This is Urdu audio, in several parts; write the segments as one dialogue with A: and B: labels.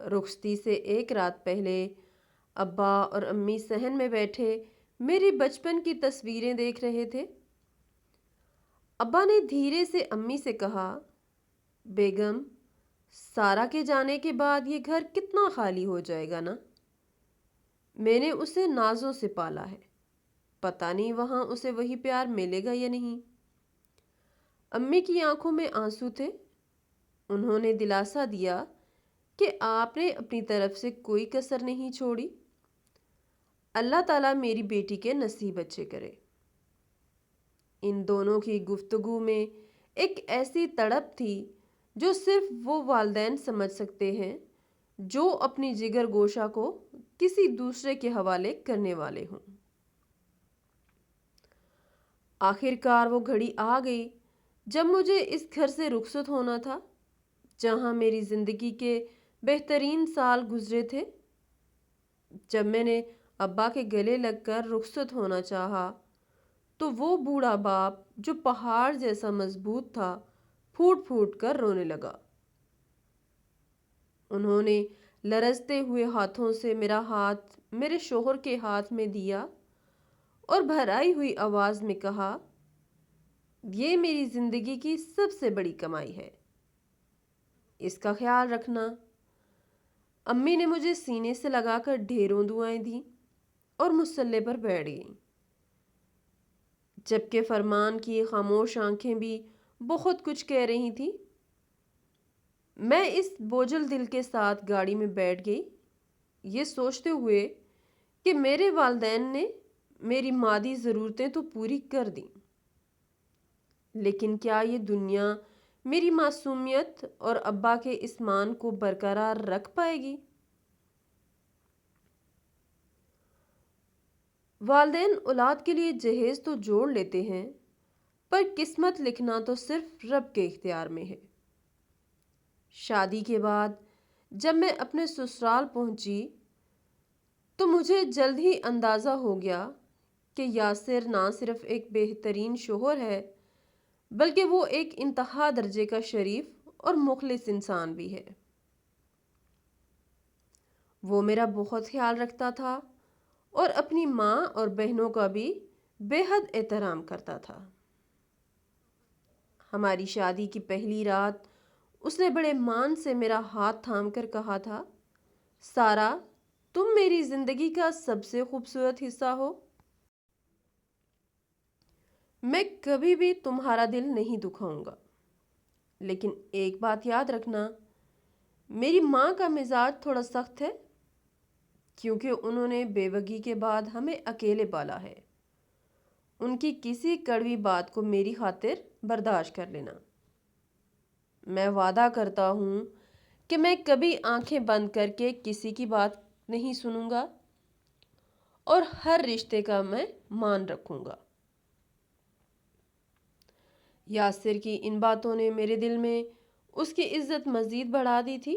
A: رخصتی سے ایک رات پہلے ابا اور امی صحن میں بیٹھے میری بچپن کی تصویریں دیکھ رہے تھے۔ ابا نے دھیرے سے امی سے کہا، بیگم، سارا کے جانے کے بعد یہ گھر کتنا خالی ہو جائے گا نا؟ میں نے اسے نازوں سے پالا ہے، پتہ نہیں وہاں اسے وہی پیار ملے گا یا نہیں۔ امی کی آنکھوں میں آنسو تھے۔ انہوں نے دلاسا دیا کہ آپ نے اپنی طرف سے کوئی کسر نہیں چھوڑی۔ اللہ تعالیٰ میری بیٹی کے نصیب اچھے کرے۔ ان دونوں کی گفتگو میں ایک ایسی تڑپ تھی جو صرف وہ والدین سمجھ سکتے ہیں جو اپنی جگر گوشہ کو کسی دوسرے کے حوالے کرنے والے ہوں۔ آخر کار وہ گھڑی آ گئی جب مجھے اس گھر سے رخصت ہونا تھا جہاں میری زندگی کے بہترین سال گزرے تھے۔ جب میں نے ابا کے گلے لگ کر رخصت ہونا چاہا تو وہ بوڑھا باپ جو پہاڑ جیسا مضبوط تھا پھوٹ پھوٹ کر رونے لگا۔ انہوں نے لرزتے ہوئے ہاتھوں سے میرا ہاتھ میرے شوہر کے ہاتھ میں دیا اور بھرائی ہوئی آواز میں کہا، یہ میری زندگی کی سب سے بڑی کمائی ہے، اس کا خیال رکھنا۔ امی نے مجھے سینے سے لگا کر ڈھیروں دعائیں دیں اور مصلے پر بیٹھ گئیں، جبکہ فرمان کی خاموش آنکھیں بھی بہت کچھ کہہ رہی تھیں۔ میں اس بوجھل دل کے ساتھ گاڑی میں بیٹھ گئی، یہ سوچتے ہوئے کہ میرے والدین نے میری مادی ضرورتیں تو پوری کر دیں، لیکن کیا یہ دنیا میری معصومیت اور ابا کے اس مان کو برقرار رکھ پائے گی؟ والدین اولاد کے لیے جہیز تو جوڑ لیتے ہیں، پر قسمت لکھنا تو صرف رب کے اختیار میں ہے۔ شادی کے بعد جب میں اپنے سسرال پہنچی تو مجھے جلد ہی اندازہ ہو گیا کہ یاسر نہ صرف ایک بہترین شوہر ہے بلکہ وہ ایک انتہا درجے کا شریف اور مخلص انسان بھی ہے۔ وہ میرا بہت خیال رکھتا تھا اور اپنی ماں اور بہنوں کا بھی بے حد احترام کرتا تھا۔ ہماری شادی کی پہلی رات اس نے بڑے مان سے میرا ہاتھ تھام کر کہا تھا، سارا، تم میری زندگی کا سب سے خوبصورت حصہ ہو، میں کبھی بھی تمہارا دل نہیں دکھاؤں گا، لیکن ایک بات یاد رکھنا، میری ماں کا مزاج تھوڑا سخت ہے کیونکہ انہوں نے بیوگی کے بعد ہمیں اکیلے پالا ہے۔ ان کی کسی کڑوی بات کو میری خاطر برداشت کر لینا۔ میں وعدہ کرتا ہوں کہ میں کبھی آنکھیں بند کر کے کسی کی بات نہیں سنوں گا اور ہر رشتے کا میں مان رکھوں گا۔ یاسر کی ان باتوں نے میرے دل میں اس کی عزت مزید بڑھا دی تھی۔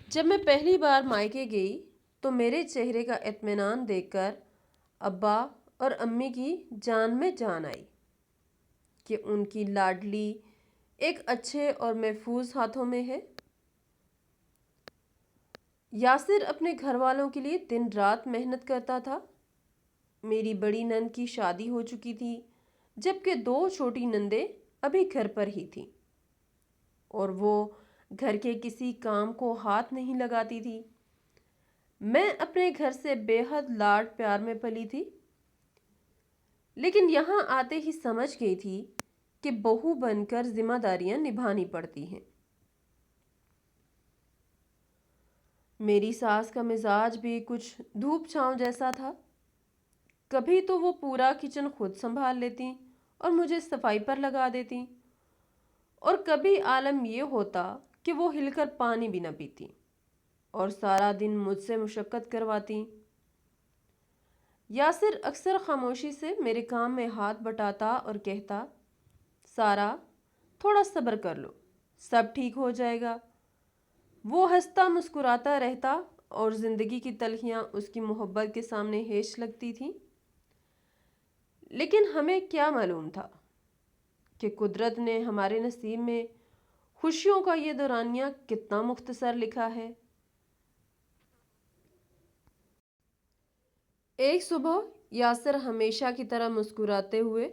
A: جب میں پہلی بار مائکے گئی تو میرے چہرے کا اطمینان دیکھ کر ابا اور امی کی جان میں جان آئی کہ ان کی لاڈلی ایک اچھے اور محفوظ ہاتھوں میں ہے۔ یاسر اپنے گھر والوں کے لیے دن رات محنت کرتا تھا۔ میری بڑی نند کی شادی ہو چکی تھی جبکہ دو چھوٹی نندیں ابھی گھر پر ہی تھیں اور وہ گھر کے کسی کام کو ہاتھ نہیں لگاتی تھی۔ میں اپنے گھر سے بے حد لاڈ پیار میں پلی تھی، لیکن یہاں آتے ہی سمجھ گئی تھی کہ بہو بن کر ذمہ داریاں نبھانی پڑتی ہیں۔ میری ساس کا مزاج بھی کچھ دھوپ چھاؤں جیسا تھا۔ کبھی تو وہ پورا کچن خود سنبھال لیتی اور مجھے صفائی پر لگا دیتی، اور کبھی عالم یہ ہوتا کہ وہ ہل کر پانی بھی نہ پیتی اور سارا دن مجھ سے مشقت کرواتی۔ یاسر اکثر خاموشی سے میرے کام میں ہاتھ بٹاتا اور کہتا، سارا، تھوڑا صبر کر لو، سب ٹھیک ہو جائے گا۔ وہ ہنستا مسکراتا رہتا اور زندگی کی تلخیاں اس کی محبت کے سامنے ہیش لگتی تھیں۔ لیکن ہمیں کیا معلوم تھا کہ قدرت نے ہمارے نصیب میں خوشیوں کا یہ دورانیہ کتنا مختصر لکھا ہے۔ ایک صبح یاسر ہمیشہ کی طرح مسکراتے ہوئے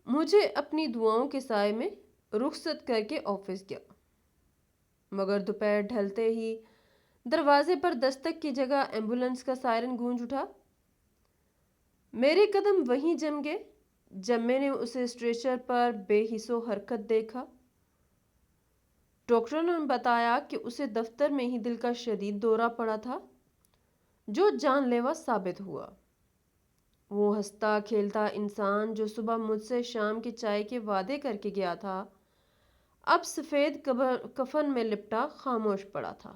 A: مجھے اپنی دعاؤں کے سائے میں رخصت کر کے آفس گیا، مگر دوپہر ڈھلتے ہی دروازے پر دستک کی جگہ ایمبولینس کا سائرن گونج اٹھا۔ میرے قدم وہیں جم گئے جب میں نے اسے اسٹریچر پر بے حس و حرکت دیکھا۔ ڈاکٹروں نے بتایا کہ اسے دفتر میں ہی دل کا شدید دورہ پڑا تھا جو جان لیوا ثابت ہوا۔ وہ ہنستا کھیلتا انسان جو صبح مجھ سے شام کی چائے کے وعدے کر کے گیا تھا، اب سفید کفن میں لپٹا خاموش پڑا تھا۔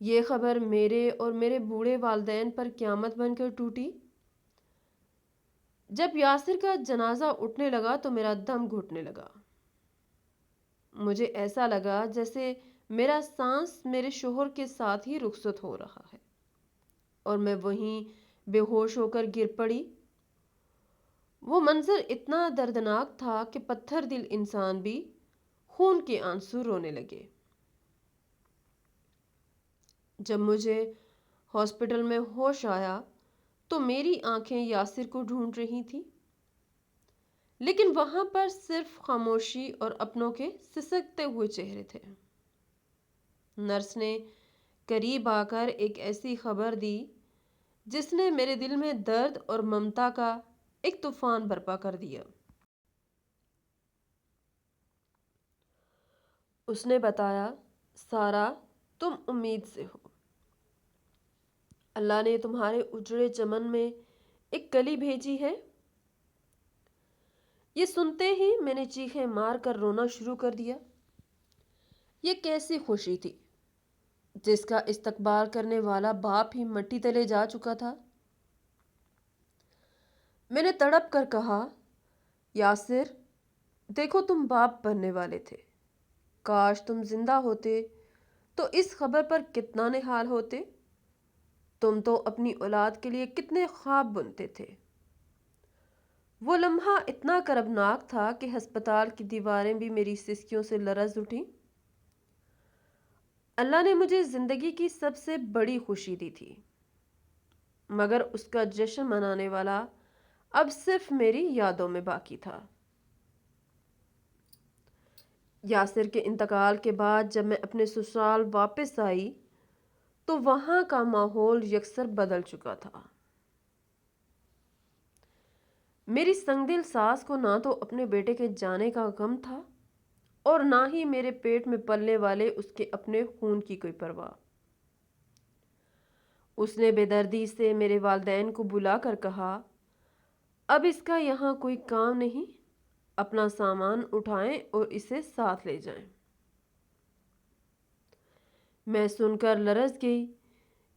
A: یہ خبر میرے اور میرے بوڑھے والدین پر قیامت بن کر ٹوٹی۔ جب یاسر کا جنازہ اٹھنے لگا تو میرا دم گھٹنے لگا۔ مجھے ایسا لگا جیسے میرا سانس میرے شوہر کے ساتھ ہی رخصت ہو رہا ہے، اور میں وہیں بے ہوش ہو کر گر پڑی۔ وہ منظر اتنا دردناک تھا کہ پتھر دل انسان بھی خون کے آنسو رونے لگے۔ جب مجھے ہاسپٹل میں ہوش آیا تو میری آنکھیں یاسر کو ڈھونڈ رہی تھیں، لیکن وہاں پر صرف خاموشی اور اپنوں کے سسکتے ہوئے چہرے تھے۔ نرس نے قریب آ کر ایک ایسی خبر دی جس نے میرے دل میں درد اور ممتا کا ایک طوفان برپا کر دیا۔ اس نے بتایا، سارا، تم امید سے ہو۔ اللہ نے تمہارے اجڑے چمن میں ایک کلی بھیجی ہے۔ یہ سنتے ہی میں نے چیخیں مار کر رونا شروع کر دیا۔ یہ کیسی خوشی تھی جس کا استقبال کرنے والا باپ ہی مٹی تلے جا چکا تھا۔ میں نے تڑپ کر کہا، یاسر، دیکھو تم باپ بننے والے تھے، کاش تم زندہ ہوتے تو اس خبر پر کتنا نہال ہوتے۔ تم تو اپنی اولاد کے لیے کتنے خواب بنتے تھے۔ وہ لمحہ اتنا کربناک تھا کہ ہسپتال کی دیواریں بھی میری سسکیوں سے لرز اٹھیں۔ اللہ نے مجھے زندگی کی سب سے بڑی خوشی دی تھی، مگر اس کا جشن منانے والا اب صرف میری یادوں میں باقی تھا۔ یاسر کے انتقال کے بعد جب میں اپنے سسرال واپس آئی تو وہاں کا ماحول یکسر بدل چکا تھا۔ میری سنگ دل ساس کو نہ تو اپنے بیٹے کے جانے کا غم تھا اور نہ ہی میرے پیٹ میں پلنے والے اس کے اپنے خون کی کوئی پرواہ۔ اس نے بے دردی سے میرے والدین کو بلا کر کہا، اب اس کا یہاں کوئی کام نہیں، اپنا سامان اٹھائیں اور اسے ساتھ لے جائیں۔ میں سن کر لرز گئی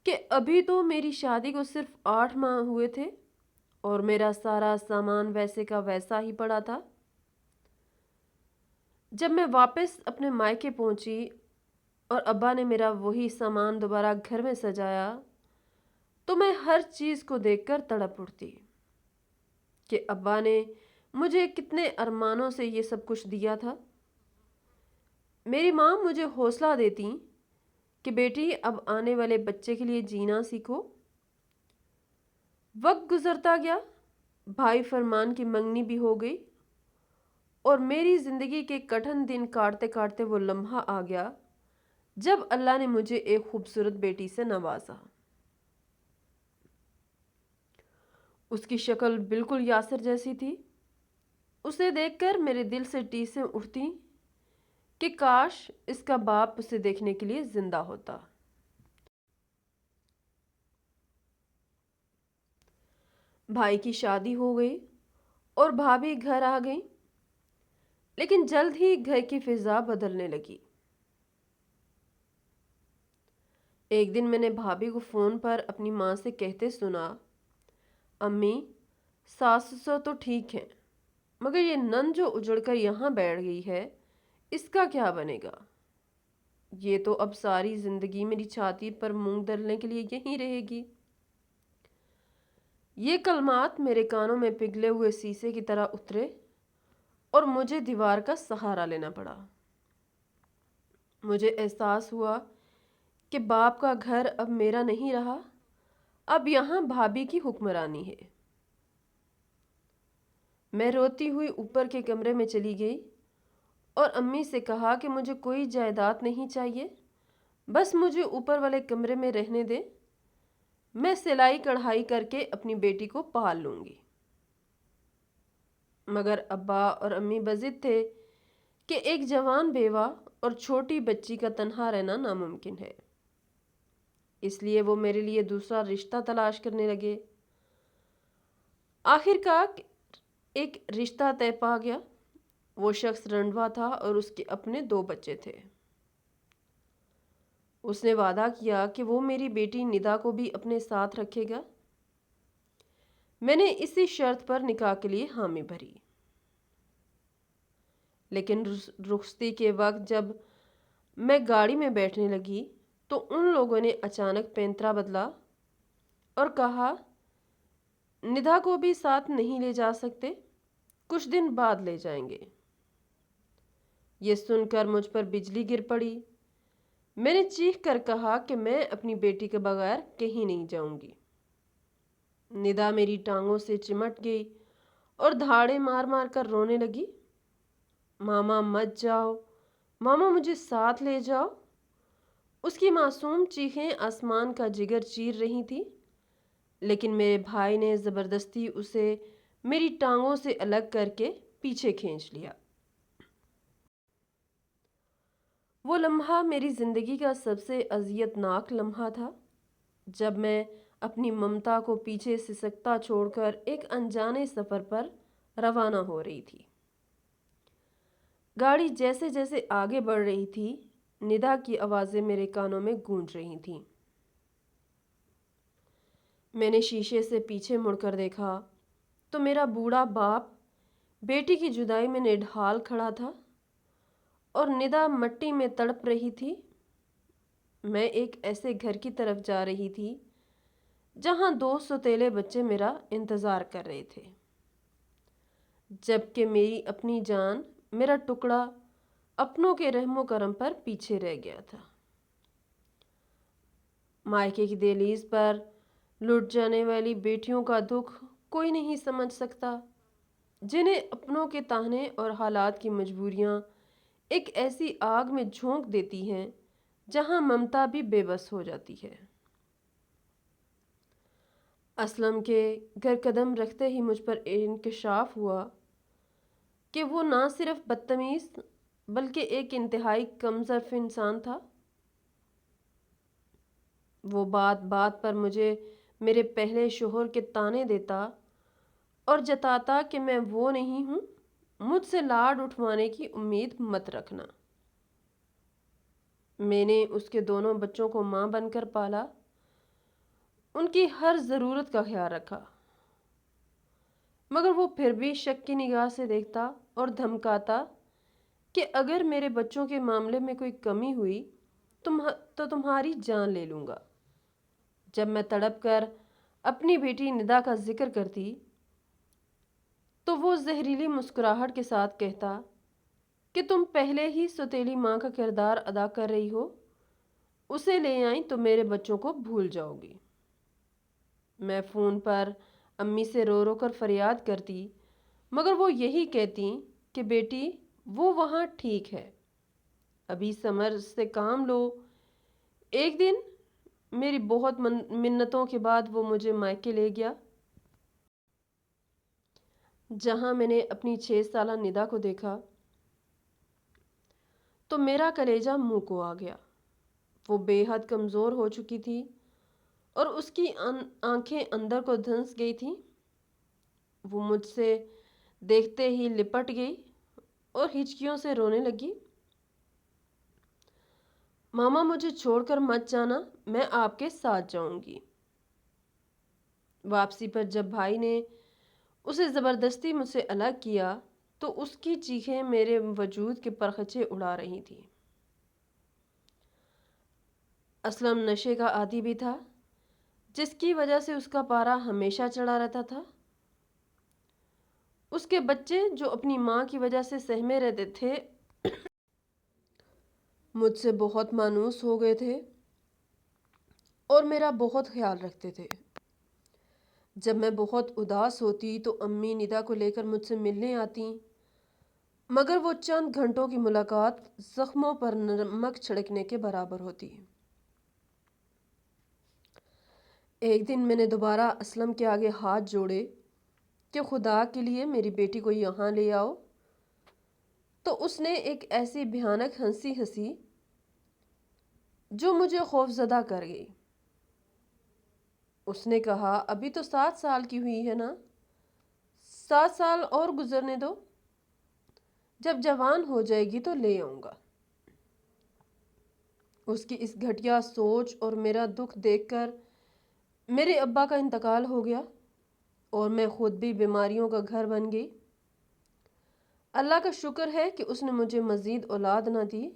A: کہ ابھی تو میری شادی کو صرف 8 ماہ ہوئے تھے اور میرا سارا سامان ویسے کا ویسا ہی پڑا تھا۔ جب میں واپس اپنے مائکے پہنچی اور ابا نے میرا وہی سامان دوبارہ گھر میں سجایا تو میں ہر چیز کو دیکھ کر تڑپ اٹھتی کہ ابا نے مجھے کتنے ارمانوں سے یہ سب کچھ دیا تھا۔ میری ماں مجھے حوصلہ دیتی کہ بیٹی اب آنے والے بچے کے لیے جینا سیکھو۔ وقت گزرتا گیا، بھائی فرمان کی منگنی بھی ہو گئی اور میری زندگی کے کٹھن دن کاٹتے کاٹتے وہ لمحہ آ گیا جب اللہ نے مجھے ایک خوبصورت بیٹی سے نوازا۔ اس کی شکل بالکل یاسر جیسی تھی۔ اسے دیکھ کر میرے دل سے ٹیسیں اٹھتی کہ کاش اس کا باپ اسے دیکھنے کے لیے زندہ ہوتا۔ بھائی کی شادی ہو گئی اور بھابھی گھر آ گئی، لیکن جلد ہی گھر کی فضا بدلنے لگی۔ ایک دن میں نے بھابھی کو فون پر اپنی ماں سے کہتے سنا، امی، ساس سسر تو ٹھیک ہیں، مگر یہ نند جو اجڑ کر یہاں بیٹھ گئی ہے، اس کا کیا بنے گا؟ یہ تو اب ساری زندگی میری چھاتی پر مونگ ڈالنے کے لیے یہیں رہے گی۔ یہ کلمات میرے کانوں میں پگھلے ہوئے سیسے کی طرح اترے اور مجھے دیوار کا سہارا لینا پڑا۔ مجھے احساس ہوا کہ باپ کا گھر اب میرا نہیں رہا، اب یہاں بھابھی کی حکمرانی ہے۔ میں روتی ہوئی اوپر کے کمرے میں چلی گئی اور امی سے کہا کہ مجھے کوئی جائیداد نہیں چاہیے، بس مجھے اوپر والے کمرے میں رہنے دے، میں سلائی کڑھائی کر کے اپنی بیٹی کو پال لوں گی۔ مگر ابا اور امی بضد تھے کہ ایک جوان بیوہ اور چھوٹی بچی کا تنہا رہنا ناممکن ہے، اس لیے وہ میرے لیے دوسرا رشتہ تلاش کرنے لگے۔ آخر کار ایک رشتہ طے پا گیا۔ وہ شخص رنڈوا تھا اور اس کے اپنے 2 بچے تھے۔ اس نے وعدہ کیا کہ وہ میری بیٹی ندا کو بھی اپنے ساتھ رکھے گا۔ میں نے اسی شرط پر نکاح کے لیے حامی بھری۔ لیکن رخصتی کے وقت جب میں گاڑی میں بیٹھنے لگی تو ان لوگوں نے اچانک پینترا بدلا اور کہا، ندا کو بھی ساتھ نہیں لے جا سکتے، کچھ دن بعد لے جائیں گے۔ یہ سن کر مجھ پر بجلی گر پڑی۔ میں نے چیخ کر کہا کہ میں اپنی بیٹی کے بغیر کہیں نہیں جاؤں گی۔ ندا میری ٹانگوں سے چمٹ گئی اور دھاڑے مار مار کر رونے لگی۔ ماما مت جاؤ، ماما مجھے ساتھ لے جاؤ۔ اس کی معصوم چیخیں آسمان کا جگر چیر رہی تھی، لیکن میرے بھائی نے زبردستی اسے میری ٹانگوں سے الگ کر کے پیچھے کھینچ لیا۔ وہ لمحہ میری زندگی کا سب سے اذیت ناک لمحہ تھا، جب میں اپنی ممتا کو پیچھے سسکتا چھوڑ کر ایک انجانے سفر پر روانہ ہو رہی تھی۔ گاڑی جیسے جیسے آگے بڑھ رہی تھی، ندا کی آوازیں میرے کانوں میں گونج رہی تھیں۔ میں نے شیشے سے پیچھے مڑ کر دیکھا تو میرا بوڑھا باپ بیٹی کی جدائی میں نڈھال کھڑا تھا اور ندا مٹی میں تڑپ رہی تھی۔ میں ایک ایسے گھر کی طرف جا رہی تھی جہاں 2 سوتیلے بچے میرا انتظار کر رہے تھے، جبکہ میری اپنی جان، میرا ٹکڑا، اپنوں کے رحم و کرم پر پیچھے رہ گیا تھا۔ مائکے کی دہلیز پر لٹ جانے والی بیٹیوں کا دکھ کوئی نہیں سمجھ سکتا، جنہیں اپنوں کے طعنے اور حالات کی مجبوریاں ایک ایسی آگ میں جھونک دیتی ہیں جہاں ممتا بھی بے بس ہو جاتی ہے۔ اسلم کے گھر قدم رکھتے ہی مجھ پر انکشاف ہوا کہ وہ نہ صرف بدتمیز بلکہ ایک انتہائی کم ظرف انسان تھا۔ وہ بات بات پر مجھے میرے پہلے شوہر کے طعنے دیتا اور جتاتا کہ میں وہ نہیں ہوں، مجھ سے لاڈ اٹھوانے کی امید مت رکھنا۔ میں نے اس کے دونوں بچوں کو ماں بن کر پالا، ان کی ہر ضرورت کا خیال رکھا، مگر وہ پھر بھی شک کی نگاہ سے دیکھتا اور دھمکاتا کہ اگر میرے بچوں کے معاملے میں کوئی کمی ہوئی تو تمہاری جان لے لوں گا۔ جب میں تڑپ کر اپنی بیٹی ندا کا ذکر کرتی تو وہ زہریلی مسکراہٹ کے ساتھ کہتا کہ تم پہلے ہی سوتیلی ماں کا کردار ادا کر رہی ہو، اسے لے آئیں تو میرے بچوں کو بھول جاؤ گی۔ میں فون پر امی سے رو رو کر فریاد کرتی، مگر وہ یہی کہتی کہ بیٹی وہ وہاں ٹھیک ہے، ابھی سمر سے کام لو۔ ایک دن میری بہت منتوں کے بعد وہ مجھے مائکے لے گیا، جہاں میں نے اپنی 6 سالہ ندا کو دیکھا تو میرا کلیجہ منہ کو آ گیا۔ وہ بے حد کمزور ہو چکی تھی اور اس کی آنکھیں اندر کو دھنس گئی تھیں۔ وہ مجھ سے دیکھتے ہی لپٹ گئی اور ہچکیوں سے رونے لگی۔ ماما مجھے چھوڑ کر مت جانا، میں آپ کے ساتھ جاؤں گی۔ واپسی پر جب بھائی نے اسے زبردستی مجھ سے الگ کیا تو اس کی چیخیں میرے وجود کے پرخچے اڑا رہی تھیں۔ اسلم نشے کا عادی بھی تھا، جس کی وجہ سے اس کا پارا ہمیشہ چڑھا رہتا تھا۔ اس کے بچے جو اپنی ماں کی وجہ سے سہمے رہتے تھے مجھ سے بہت مانوس ہو گئے تھے اور میرا بہت خیال رکھتے تھے۔ جب میں بہت اداس ہوتی تو امی ندا کو لے کر مجھ سے ملنے آتی، مگر وہ چند گھنٹوں کی ملاقات زخموں پر نمک چھڑکنے کے برابر ہوتی۔ ایک دن میں نے دوبارہ اسلم کے آگے ہاتھ جوڑے کہ خدا کے لیے میری بیٹی کو یہاں لے آؤ، تو اس نے ایک ایسی بھیانک ہنسی ہنسی جو مجھے خوفزدہ کر گئی۔ اس نے کہا، ابھی تو 7 سال کی ہوئی ہے نا، 7 سال اور گزرنے دو، جب جوان ہو جائے گی تو لے آؤں گا۔ اس کی اس گھٹیا سوچ اور میرا دکھ دیکھ کر میرے ابا کا انتقال ہو گیا اور میں خود بھی بیماریوں کا گھر بن گئی۔ اللہ کا شکر ہے کہ اس نے مجھے مزید اولاد نہ دی،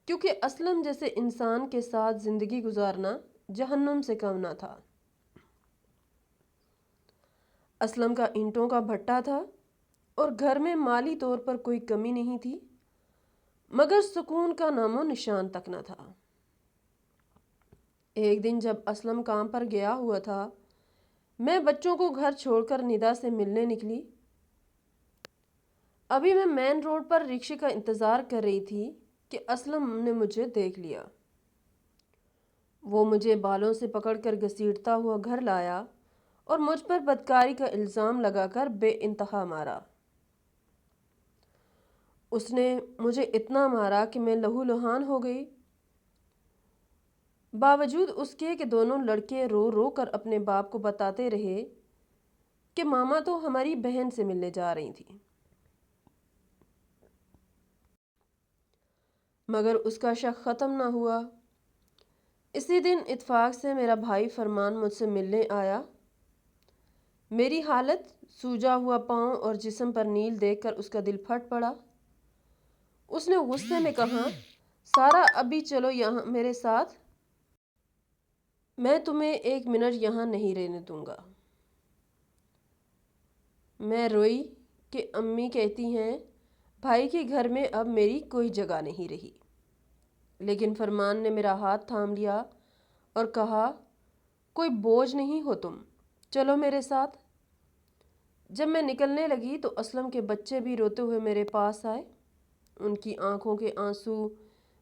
A: کیونکہ اسلم جیسے انسان کے ساتھ زندگی گزارنا جہنم سے کم نہ تھا۔ اسلم کا اینٹوں کا بھٹا تھا اور گھر میں مالی طور پر کوئی کمی نہیں تھی، مگر سکون کا نام و نشان تک نہ تھا۔ ایک دن جب اسلم کام پر گیا ہوا تھا، میں بچوں کو گھر چھوڑ کر ندا سے ملنے نکلی۔ ابھی میں مین روڈ پر رکشے کا انتظار کر رہی تھی کہ اسلم نے مجھے دیکھ لیا۔ وہ مجھے بالوں سے پکڑ کر گھسیٹتا ہوا گھر لایا اور مجھ پر بدکاری کا الزام لگا کر بے انتہا مارا۔ اس نے مجھے اتنا مارا کہ میں لہو لہان ہو گئی، باوجود اس کے کہ دونوں لڑکے رو رو کر اپنے باپ کو بتاتے رہے کہ ماما تو ہماری بہن سے ملنے جا رہی تھی۔ مگر اس کا شک ختم نہ ہوا۔ اسی دن اتفاق سے میرا بھائی فرمان مجھ سے ملنے آیا۔ میری حالت، سوجا ہوا پاؤں اور جسم پر نیل دیکھ کر اس کا دل پھٹ پڑا۔ اس نے غصے میں کہا، سارا ابھی چلو یہاں میرے ساتھ، میں تمہیں 1 منٹ یہاں نہیں رہنے دوں گا۔ میں روئی کہ امی کہتی ہیں بھائی کے گھر میں اب میری کوئی جگہ نہیں رہی، لیکن فرمان نے میرا ہاتھ تھام لیا اور کہا، کوئی بوجھ نہیں ہو تم، چلو میرے ساتھ۔ جب میں نکلنے لگی تو اسلم کے بچے بھی روتے ہوئے میرے پاس آئے۔ ان کی آنکھوں کے آنسو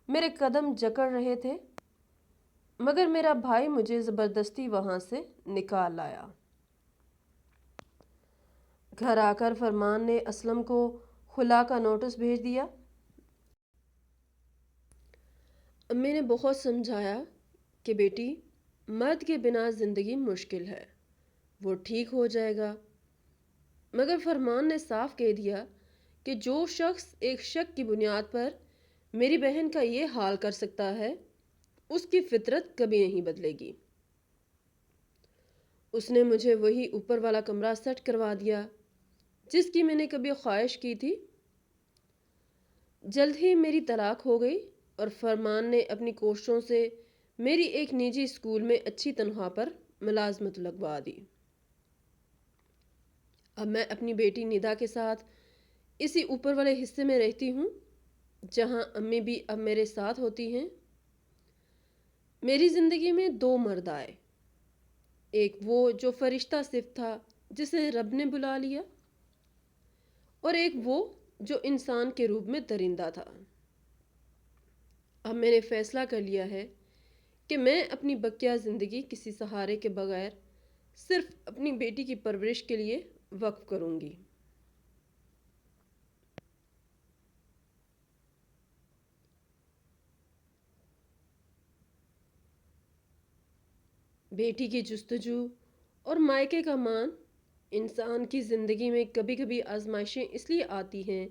A: میرے قدم جکڑ رہے تھے، مگر میرا بھائی مجھے زبردستی وہاں سے نکال لایا۔ گھر آ کر فرمان نے اسلم کو خلا کا نوٹس بھیج دیا۔ امی نے بہت سمجھایا کہ بیٹی، مرد کے بنا زندگی مشکل ہے، وہ ٹھیک ہو جائے گا، مگر فرمان نے صاف کہہ دیا کہ جو شخص ایک شک کی بنیاد پر میری بہن کا یہ حال کر سکتا ہے، اس کی فطرت کبھی نہیں بدلے گی۔ اس نے مجھے وہی اوپر والا کمرہ سیٹ کروا دیا جس کی میں نے کبھی خواہش کی تھی۔ جلد ہی میری طلاق ہو گئی اور فرمان نے اپنی کوششوں سے میری ایک نجی اسکول میں اچھی تنخواہ پر ملازمت لگوا دی۔ اب میں اپنی بیٹی ندا کے ساتھ اسی اوپر والے حصے میں رہتی ہوں جہاں امی بھی اب میرے ساتھ ہوتی ہیں۔ میری زندگی میں 2 مرد آئے، ایک وہ جو فرشتہ صفت تھا جسے رب نے بلا لیا، اور ایک وہ جو انسان کے روپ میں درندہ تھا۔ اب میں نے فیصلہ کر لیا ہے کہ میں اپنی بقیہ زندگی کسی سہارے کے بغیر صرف اپنی بیٹی کی پرورش کے لیے وقف کروں گی۔ بیٹی کی جستجو اور مائکے کا مان، انسان کی زندگی میں کبھی کبھی آزمائشیں اس لیے آتی ہیں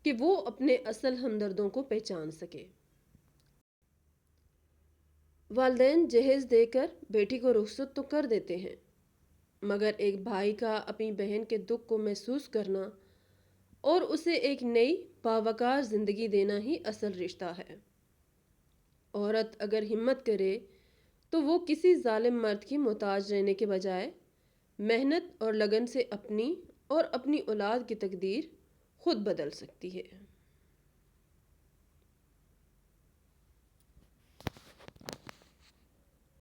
A: کہ وہ اپنے اصل ہمدردوں کو پہچان سکے۔ والدین جہیز دے کر بیٹی کو رخصت تو کر دیتے ہیں، مگر ایک بھائی کا اپنی بہن کے دکھ کو محسوس کرنا اور اسے ایک نئی باوقار زندگی دینا ہی اصل رشتہ ہے۔ عورت اگر ہمت کرے تو وہ کسی ظالم مرد کی محتاج رہنے کے بجائے محنت اور لگن سے اپنی اور اپنی اولاد کی تقدیر خود بدل سکتی ہے۔